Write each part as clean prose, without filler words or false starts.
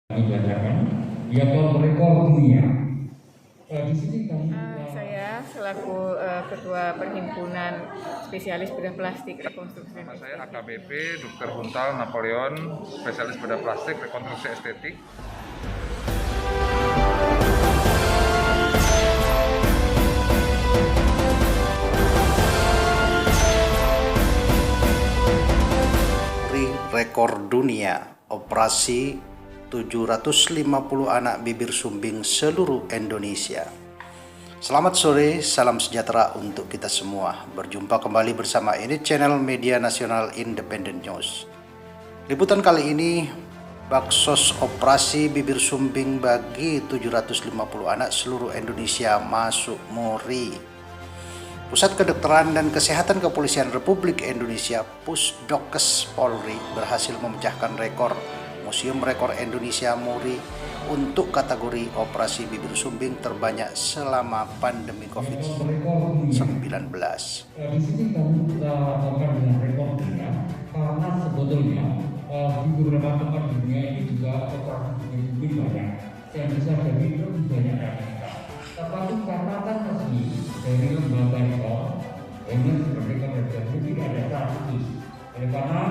Dibacakan yakni rekor dunia. Di sini Saya selaku Ketua Perhimpunan Spesialis Bedah Plastik Rekonstruksi. Nama saya AKBP Dr. Huntal Napoleon, Spesialis Bedah Plastik Rekonstruksi Estetik. Rekor dunia operasi 750 anak bibir sumbing seluruh Indonesia. Selamat sore, salam sejahtera untuk kita semua. Berjumpa kembali bersama ini channel media nasional Independent News. Liputan kali ini, baksos operasi bibir sumbing bagi 750 anak seluruh Indonesia masuk MORI. Pusat Kedokteran dan Kesehatan Kepolisian Republik Indonesia Pusdokes Polri berhasil memecahkan rekor Museum Rekor Indonesia MORI untuk kategori operasi bibir sumbing terbanyak selama pandemi COVID-19. di sini kita lakukan dengan rekor dunia karena sebetulnya di beberapa tempat di dunia ini juga operasi bibir sumbing banyak yang bisa jadi lebih banyak dari kita. Tetapi catatan resmi dari lembaga rekor ini seperti kata tidak ada cara khusus. Oleh karena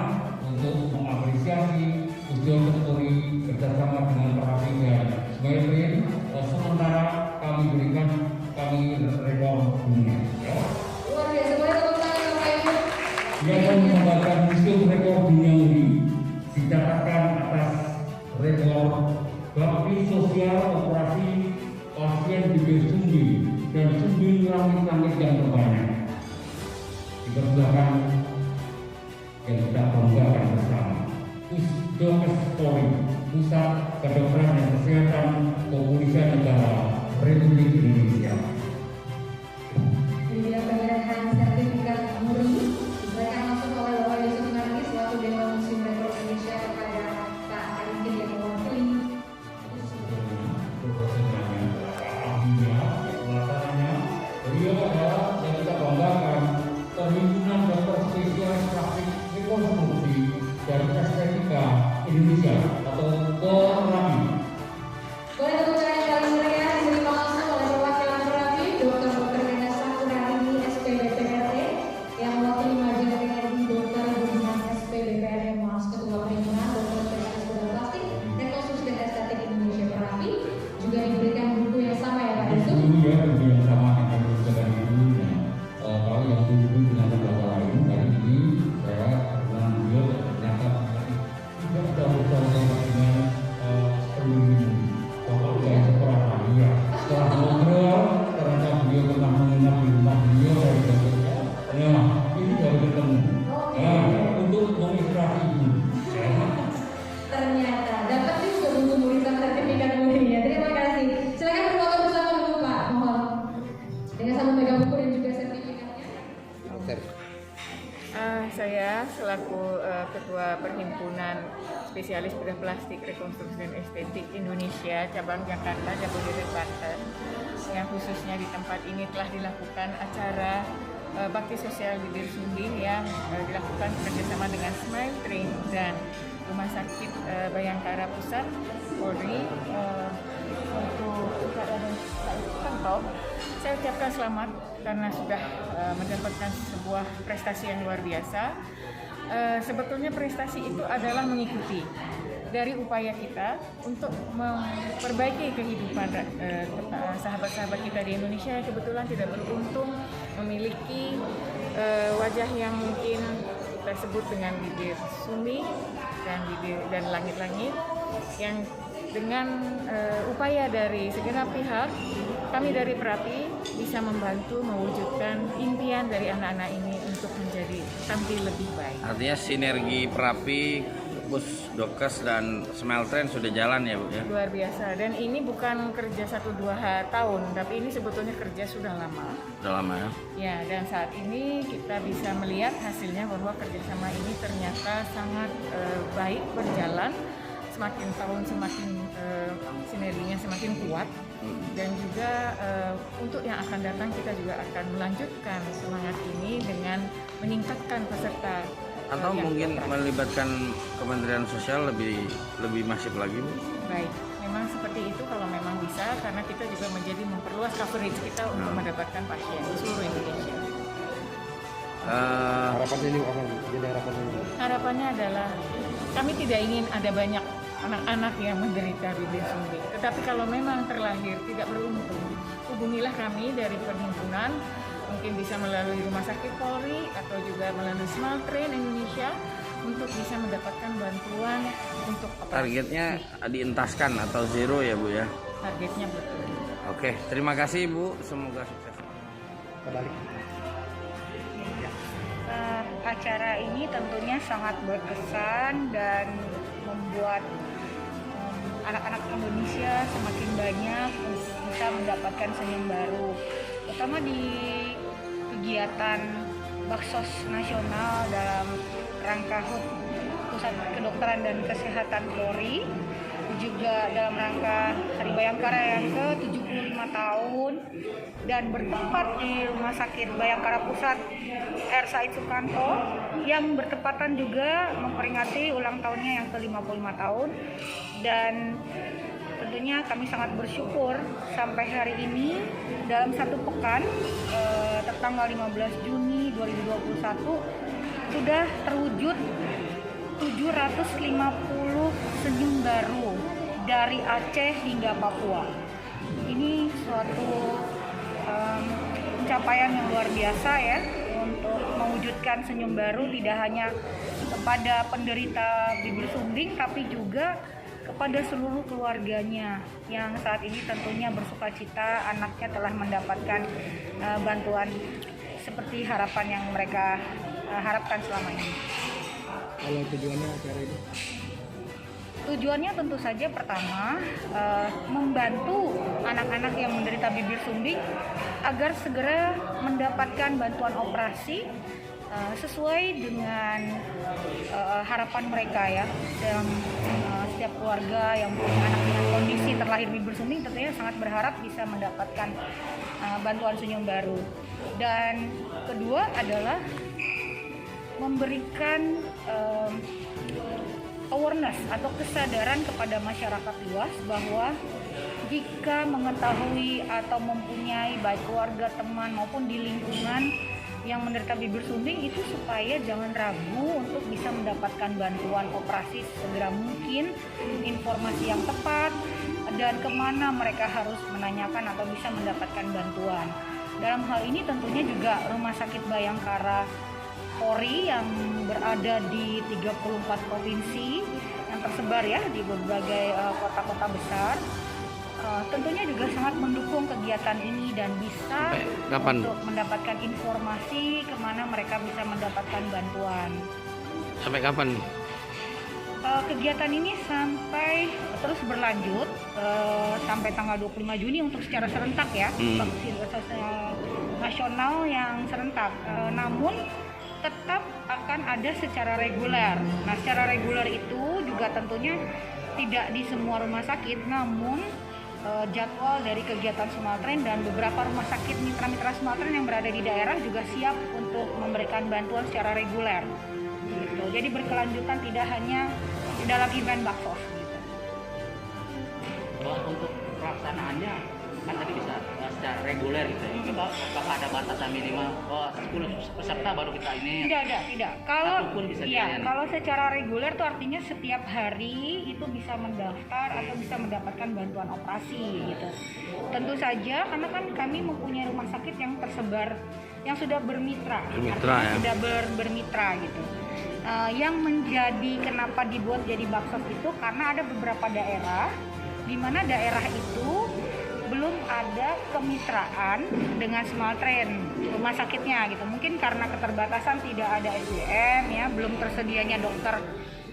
untuk mengapresiasi tujuan Polri kerjasama dengan Perapi dan Smelterin, sementara kami berikan rekor dunia. Ya. Luar biasa, boleh tepuk tangan Bapak Ibu. Yang membanggakan Museum Rekor Dunia ini dicatatkan atas rekor bakti sosial operasi pasien bibir sumbing dan sumbing langit-langit yang terbanyak. Dipersilakan yang kita banggakan bersama. Pusdokes Polri, Pusat Kedokteran dan Kesehatan Kepolisian Negara Republik Indonesia. Bidang penyerahan sertifikat MORI diserahkan langsung oleh Bapak Yusuf Nardi selaku Dewan Museum Rekor Indonesia kepada Pak Arifin yang mewakili. Beliau adalah yang kita banggakan Perhimpunan Dokter Spesialis Plastik Rekonstruksi dan Estetika Indonesia atau PORAPI. Boleh tepuk tangan yang paling meriah diterima langsung oleh perwakilan PORAPI Dr. Dena Sakuratini SPDPRT yang mewakili Majelis PRD Dr. Budiman SPDPRT Mas Ketua Perhimpunan Dokter Spesialis Bedah Plastik Rekonstruksi dan Estetik Indonesia PORAPI juga diberikan buku yang sama ya Pak Yusuf. Dulu ya buku yang sama yang kami berikan dulunya. Kalau yang dulu dengan lembaga lain, kali ini saya dengan beliau ternyata tidak jauh-jauh dengan perlindungan. Bapak saya sekolah ya. Setelah ngobrol, ternyata beliau pernah menginap di rumah beliau dari Jakarta. Ya, ini baru ketemu. Ya, untuk menginspirasi ibu. Ya. Ternyata dapat juga buku MORI sama sertifikat MORI ya. Terima kasih. Silakan berfoto bersama dulu Pak. Mohon dengan sama megang buku dan juga sertifikatnya. Saya selaku Ketua Perhimpunan Spesialis Bedah Plastik Rekonstruksi dan Estetik Indonesia Cabang Jakarta Jabodetabek Banten, yang khususnya di tempat ini telah dilakukan acara bakti sosial bibir sumbing yang dilakukan bekerjasama dengan Smelterin dan Rumah Sakit Bayangkara Pusat Polri untuk Kantor. Saya ucapkan selamat karena sudah mendapatkan sebuah prestasi yang luar biasa. Sebetulnya prestasi itu adalah mengikuti dari upaya kita untuk memperbaiki kehidupan sahabat-sahabat kita di Indonesia yang kebetulan tidak beruntung memiliki wajah yang mungkin kita sebut dengan bibir sumbing dan langit-langit, yang dengan upaya dari segenap pihak, kami dari Perapi bisa membantu mewujudkan impian dari anak-anak ini untuk menjadi tampil lebih baik. Artinya sinergi Perapi, Pusdokes dan Smelterin sudah jalan ya Bu ya? Luar biasa, dan ini bukan kerja 1-2 tahun, tapi ini sebetulnya kerja sudah lama. Sudah lama ya? Ya, dan saat ini kita bisa melihat hasilnya bahwa kerjasama ini ternyata sangat baik berjalan. Semakin tahun semakin sinerginya semakin kuat, dan juga untuk yang akan datang kita juga akan melanjutkan semangat ini dengan meningkatkan peserta Atau yang mungkin operasi. melibatkan Kementerian Sosial lebih masif lagi, Bu? Baik, memang seperti itu kalau memang bisa, karena kita juga memperluas coverage kita untuk mendapatkan pasien di seluruh Indonesia. Harapannya ini apa? Jadi harapannya ini. Harapannya adalah kami tidak ingin ada banyak anak-anak yang menderita bibir sumbing. Tetapi kalau memang terlahir tidak beruntung, hubungilah kami dari perhimpunan, mungkin bisa melalui Rumah Sakit Polri atau juga melalui Smile Train Indonesia untuk bisa mendapatkan bantuan untuk operasi. Targetnya dientaskan atau zero ya, Bu ya? Targetnya betul. Oke, terima kasih, Bu. Semoga sukses. Kembali. Acara ini tentunya sangat berkesan dan membuat anak-anak Indonesia semakin banyak bisa mendapatkan senyum baru, terutama di kegiatan Baksos Nasional dalam rangka HUT Pusat Kedokteran dan Kesehatan Polri, juga dalam rangka Hari Bayangkara yang ke-75 tahun dan bertempat di Rumah Sakit Bayangkara Pusat R. Said Sukanto yang bertepatan juga memperingati ulang tahunnya yang ke-55 tahun. Dan tentunya kami sangat bersyukur sampai hari ini dalam satu pekan tertanggal 15 Juni 2021 sudah terwujud 750 senyum baru dari Aceh hingga Papua. Ini suatu pencapaian yang luar biasa ya, untuk mewujudkan senyum baru tidak hanya kepada penderita bibir sumbing tapi juga kepada seluruh keluarganya yang saat ini tentunya bersukacita anaknya telah mendapatkan bantuan seperti harapan yang mereka harapkan selama ini. Kalau tujuannya acara ini? Tujuannya tentu saja pertama membantu anak-anak yang menderita bibir sumbing agar segera mendapatkan bantuan operasi sesuai dengan harapan mereka ya. Dalam setiap keluarga yang punya anak dengan kondisi terlahir bibir sumbing tentunya sangat berharap bisa mendapatkan bantuan senyum baru. Dan kedua adalah memberikan awareness atau kesadaran kepada masyarakat luas bahwa jika mengetahui atau mempunyai baik keluarga, teman maupun di lingkungan yang menderita bibir sumbing itu supaya jangan ragu untuk bisa mendapatkan bantuan operasi segera mungkin, informasi yang tepat dan kemana mereka harus menanyakan atau bisa mendapatkan bantuan. Dalam hal ini tentunya juga Rumah Sakit Bayangkara Polri yang berada di 34 provinsi yang tersebar ya di berbagai kota-kota besar tentunya juga sangat mendukung kegiatan ini dan bisa untuk mendapatkan informasi kemana mereka bisa mendapatkan bantuan. Sampai kapan? Kegiatan ini sampai terus berlanjut sampai tanggal 25 Juni untuk secara serentak ya, vaksinasi nasional yang serentak. Namun tetap akan ada secara reguler. Nah, secara reguler itu juga tentunya tidak di semua rumah sakit, namun jadwal dari kegiatan Smile Train dan beberapa rumah sakit mitra-mitra Smile Train yang berada di daerah juga siap untuk memberikan bantuan secara reguler. Gitu. Jadi berkelanjutan, tidak hanya dalam event Baksos. Gitu. Untuk pelaksanaannya kan tadi bisa secara reguler gitu ya. Apakah ada batasan minimal 10 peserta baru kita ini? Tidak. Kalau bisa kalau secara reguler tuh artinya setiap hari itu bisa mendaftar atau bisa mendapatkan bantuan operasi gitu. Tentu saja karena kan kami mempunyai rumah sakit yang tersebar yang sudah bermitra ya. Sudah bermitra gitu. Yang menjadi kenapa dibuat jadi Baksos itu karena ada beberapa daerah di mana daerah itu belum ada kemitraan dengan Smile Train rumah sakitnya gitu. Mungkin karena keterbatasan tidak ada SDM ya, belum tersedianya dokter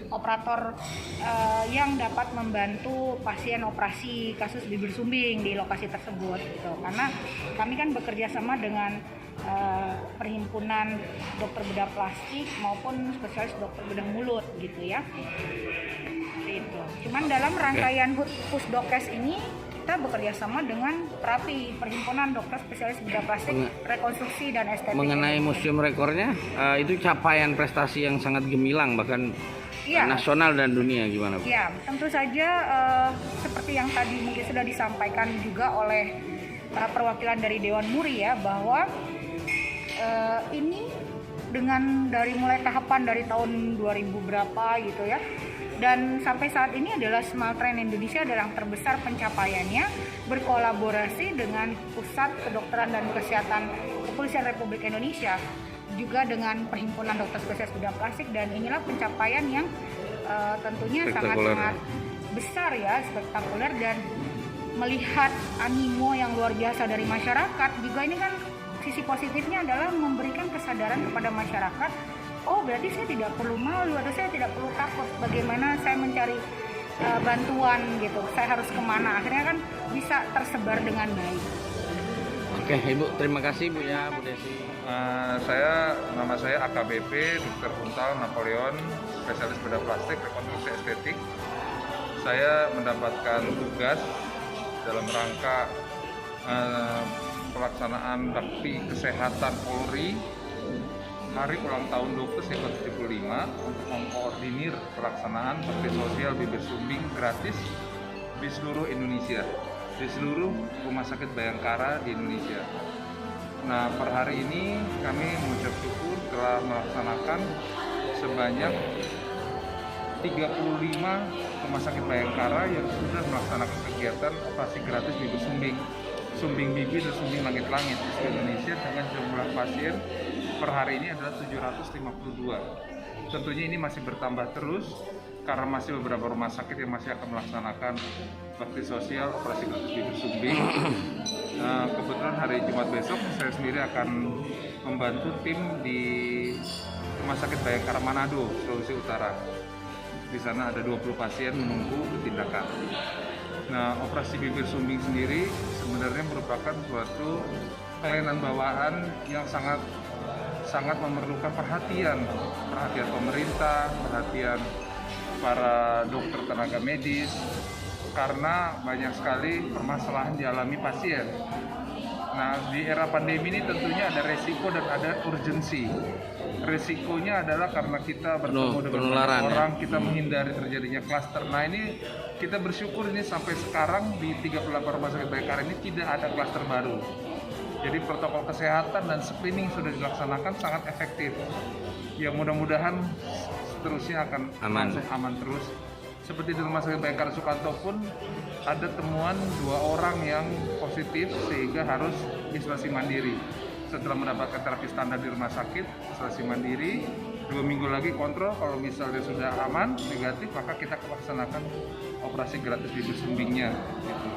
operator yang dapat membantu pasien operasi kasus bibir sumbing di lokasi tersebut gitu. Karena kami kan bekerja sama dengan perhimpunan dokter bedah plastik maupun spesialis dokter bedah mulut gitu ya. Itu. Cuman dalam rangkaian Pusdokes ini kita bekerja sama dengan PRAPI, Perhimpunan Dokter Spesialis Bedah Plastik, Rekonstruksi dan Estetik. Mengenai museum rekornya, itu capaian prestasi yang sangat gemilang bahkan nasional dan dunia, gimana Bu? Ya, tentu saja seperti yang tadi mungkin sudah disampaikan juga oleh perwakilan dari Dewan Muri ya, bahwa ini dengan dari mulai tahapan dari tahun 2000 berapa gitu ya, dan sampai saat ini adalah Smeltren Indonesia adalah yang terbesar pencapaiannya, berkolaborasi dengan Pusat Kedokteran dan Kesehatan Kepolisian Republik Indonesia, juga dengan Perhimpunan Dokter Spesialis Bedah Plastik, dan inilah pencapaian yang tentunya sangat-sangat besar ya, spektakuler, dan melihat animo yang luar biasa dari masyarakat juga. Ini kan sisi positifnya adalah memberikan kesadaran kepada masyarakat, oh berarti saya tidak perlu malu atau saya tidak perlu takut bagaimana saya mencari bantuan gitu, saya harus kemana, akhirnya kan bisa tersebar dengan baik. Oke Ibu, terima kasih Bu ya, Bu Desi. Nama saya AKBP Dr. Huntal Napoleon, spesialis bedah plastik, rekonstruksi estetik. Saya mendapatkan tugas dalam rangka pelaksanaan bakti kesehatan Polri Hari Ulang Tahun Dokes yang ke-75 untuk mengkoordinir pelaksanaan bakti sosial bibir sumbing gratis di seluruh Indonesia, di seluruh rumah sakit Bayangkara di Indonesia. Nah, per hari ini kami mengucap syukur telah melaksanakan sebanyak 35 rumah sakit Bayangkara yang sudah melaksanakan kegiatan operasi gratis bibir sumbing bibir dan sumbing langit-langit di seluruh Indonesia, dengan jumlah pasien per hari ini adalah 752. Tentunya ini masih bertambah terus karena masih beberapa rumah sakit yang masih akan melaksanakan bakti sosial operasi gratis bibir sumbing. Kebetulan hari Jumat besok saya sendiri akan membantu tim di Rumah Sakit Bayangkara Manado, Sulawesi Utara. Di sana ada 20 pasien menunggu tindakan. Nah, operasi bibir sumbing sendiri sebenarnya merupakan suatu kelainan bawaan yang sangat memerlukan perhatian pemerintah, perhatian para dokter tenaga medis, karena banyak sekali permasalahan dialami pasien. Nah, di era pandemi ini tentunya ada resiko dan ada urgensi. Resikonya adalah karena kita bertemu dengan banyak orang, kita menghindari terjadinya klaster. Nah, ini kita bersyukur ini sampai sekarang di 38 rumah sakit Bayangkara ini tidak ada klaster baru. Jadi protokol kesehatan dan screening sudah dilaksanakan sangat efektif. Ya, mudah-mudahan seterusnya akan aman terus. Seperti di Rumah Sakit Bayangkara Sukanto pun ada temuan 2 orang yang positif sehingga harus isolasi mandiri. Setelah mendapatkan terapi standar di rumah sakit, isolasi mandiri, 2 minggu lagi kontrol, kalau misalnya sudah aman, negatif, maka kita laksanakan operasi gratis bibir sumbingnya. Gitu.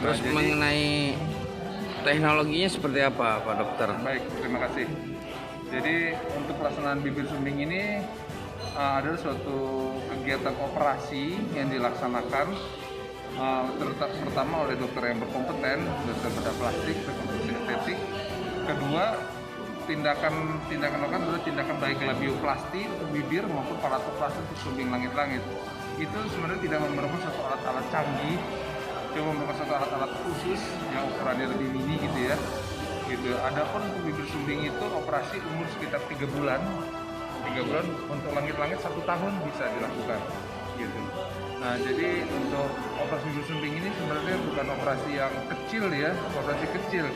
Terus jadi, mengenai teknologinya seperti apa Pak Dokter? Baik, terima kasih. Jadi untuk pelaksanaan bibir sumbing ini adalah suatu kegiatan operasi yang dilaksanakan pertama oleh dokter yang berkompeten, dokter bedah plastik, rekonstruksi estetik. Kedua, tindakan lakukan adalah tindakan baik labioplasti untuk bibir maupun palatoplasti untuk sumbing langit-langit. Itu sebenarnya tidak memerlukan satu alat-alat canggih, cuma memerlukan satu alat-alat khusus yang ukurannya lebih mini gitu ya. Gitu. Adapun untuk bibir sumbing itu operasi umur sekitar 3 bulan. 3 bulan, untuk langit-langit 1 tahun bisa dilakukan gitu. Nah, jadi untuk operasi bibir sumbing ini sebenarnya bukan operasi yang kecil ya, operasi kecil.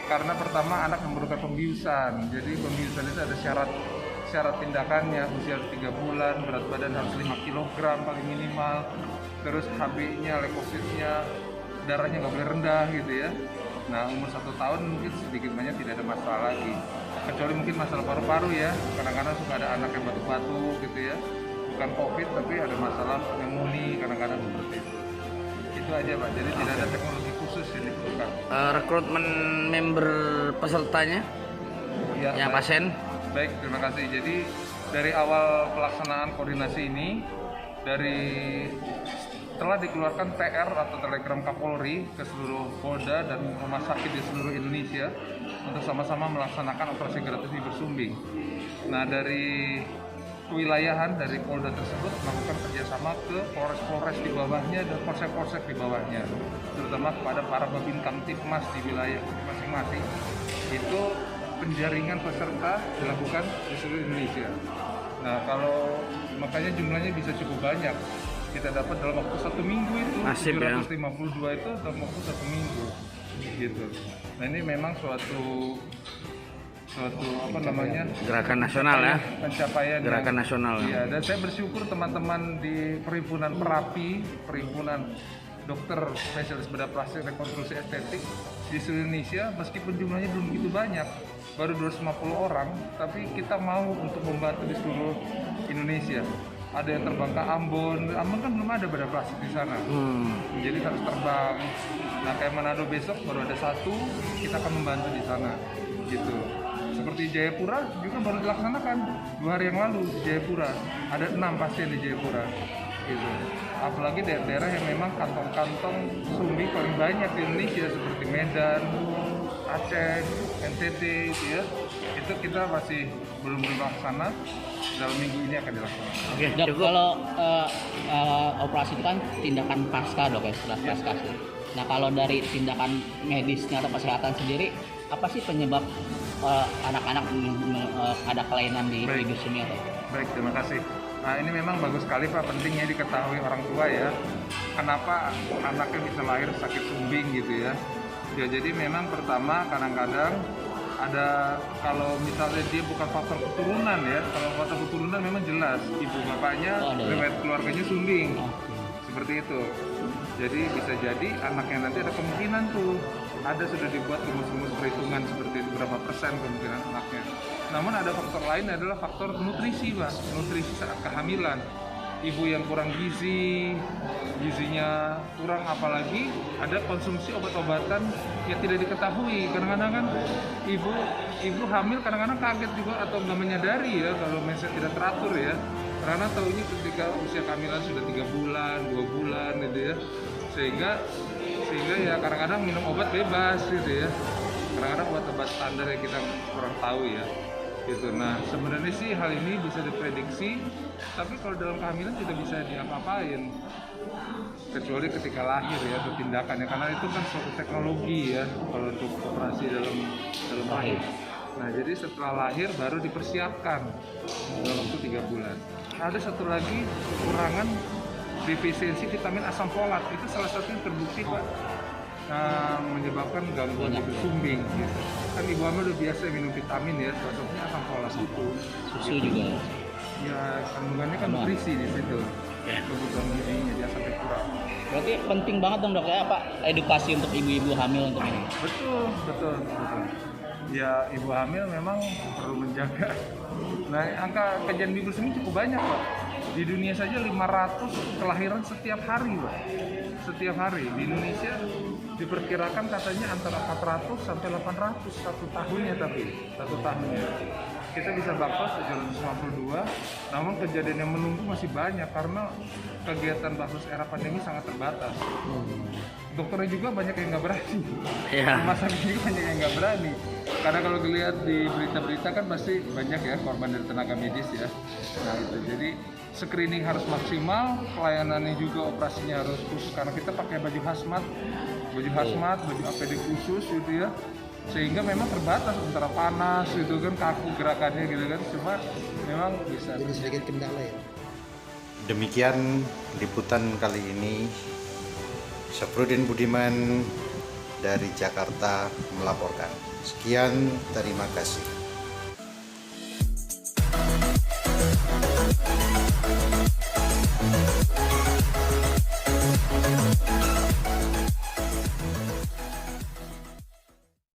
Karena pertama anak memerlukan pembiusan. Jadi pembiusan itu ada syarat tindakannya, usia 3 bulan, berat badan harus 5 kg paling minimal. Terus HB-nya, leukositnya, darahnya nggak boleh rendah gitu ya. Nah, umur 1 tahun mungkin sedikit banyak tidak ada masalah lagi. Kecuali mungkin masalah paru-paru ya. Kadang-kadang suka ada anak yang batuk-batuk gitu ya. Bukan COVID tapi ada masalah pneumonia kadang-kadang seperti itu. Itu aja Pak. Jadi tidak ada teknologi khusus yang diperlukan. Rekrutmen member pesertanya? Ya, yang pasien? Baik, terima kasih. Jadi dari awal pelaksanaan koordinasi ini telah dikeluarkan TR atau telegram Kapolri ke seluruh Polda dan rumah sakit di seluruh Indonesia untuk sama-sama melaksanakan operasi gratis bibir sumbing. Nah, dari kewilayahan dari Polda tersebut melakukan kerjasama ke Polres-Polres di bawahnya dan Polsek-Polsek di bawahnya, terutama kepada para Babin Kamtibmas di wilayah masing-masing. Itu penjaringan peserta dilakukan di seluruh Indonesia. Nah, kalau makanya jumlahnya bisa cukup banyak. Kita dapat dalam waktu 1 minggu itu, Nasib, 752 itu dalam waktu 1 minggu, gitu. Nah, ini memang suatu apa namanya, Gerakan nasional ya. pencapaian Gerakan nasional. Iya, dan saya bersyukur teman-teman di perhimpunan Perapi, perhimpunan dokter spesialis bedah plastik rekonstruksi estetik di seluruh Indonesia, meskipun jumlahnya belum begitu banyak, baru 250 orang, tapi kita mau untuk membantu di seluruh Indonesia. Ada yang terbang ke Ambon kan belum ada bedah plastik di sana, jadi harus terbang. Nah, kayak Manado besok baru ada 1, kita akan membantu di sana, gitu. Seperti Jayapura juga baru dilaksanakan 2 hari yang lalu di Jayapura, ada 6 pasien di Jayapura, gitu. Apalagi daerah-daerah yang memang kantong-kantong sumbing paling banyak di Indonesia seperti Medan, Aceh, NTT, gitu ya. Itu kita masih belum dilaksana. Dalam minggu ini akan dilaksanakan. Oke, Dok, cukup. kalau operasi itu kan tindakan pasca, Dok, ya, setelah pasca. Nah, kalau dari tindakan medisnya atau kesehatan sendiri, apa sih penyebab anak-anak ada kelainan di hidung atau? Baik, terima kasih. Nah, ini memang bagus sekali Pak, pentingnya diketahui orang tua ya. Kenapa anaknya bisa lahir sakit sumbing gitu ya. Ya, jadi memang pertama kadang-kadang ada, kalau misalnya dia bukan faktor keturunan ya, kalau faktor keturunan memang jelas ibu bapaknya riwayat keluarganya sumbing, seperti itu. Jadi bisa jadi anaknya nanti ada kemungkinan tuh, ada sudah dibuat rumus-rumus perhitungan seperti itu, berapa persen kemungkinan anaknya. Namun ada faktor lain adalah faktor nutrisi Pak, nutrisi saat kehamilan. Ibu yang kurang gizinya kurang, apalagi ada konsumsi obat-obatan yang tidak diketahui. Kadang-kadang kan ibu hamil kadang-kadang kaget juga atau nggak menyadari ya kalau mesnya tidak teratur ya. Karena tahunya ketika usia kehamilan sudah 3 bulan, 2 bulan gitu ya. Sehingga ya kadang-kadang minum obat bebas gitu ya. Kadang-kadang obat standar yang kita kurang tahu ya. Gitu. Nah, sebenarnya sih hal ini bisa diprediksi, tapi kalau dalam kehamilan tidak bisa diapa-apain kecuali ketika lahir ya, atau tindakan ya, karena itu kan suatu teknologi ya kalau untuk operasi dalam lahir. Nah, jadi setelah lahir baru dipersiapkan dalam waktu 3 bulan. Ada satu lagi kekurangan defisiensi vitamin asam folat, itu salah satu yang terbukti Pak menyebabkan gangguan bibir sumbing gitu. Kan ibu hamil udah biasa minum vitamin ya, salah satunya asam folat itu. Susu juga. Ya, kandungannya kan nutrisi di situ. Kebutuhan gizinya dia sampai kurang. Berarti penting banget dong, Dok, ya, Pak, edukasi untuk ibu-ibu hamil untuk ini. Betul. Ya, ibu hamil memang perlu menjaga. Nah, angka kejadian bibir sumbing cukup banyak Pak. Di dunia saja 500 kelahiran setiap hari Pak. Setiap hari di Indonesia diperkirakan katanya antara 400 sampai 800 satu tahunnya, tapi satu tahunnya. Kita bisa baksos 752, namun kejadian yang menunggu masih banyak karena kegiatan baksos era pandemi sangat terbatas. Dokternya juga banyak yang nggak berani, rumah sakit juga banyak yang nggak berani. Karena kalau dilihat di berita-berita kan pasti banyak ya korban dari tenaga medis ya. Nah itu, jadi screening harus maksimal, pelayanannya juga operasinya harus khusus karena kita pakai baju hazmat, baju APD khusus gitu ya. Sehingga memang terbatas antara panas gitu kan, kaku gerakannya gitu kan, cuma memang bisa jadi sedikit kendala ya. Demikian liputan kali ini. Syafruddin Budiman dari Jakarta melaporkan. Sekian, terima kasih.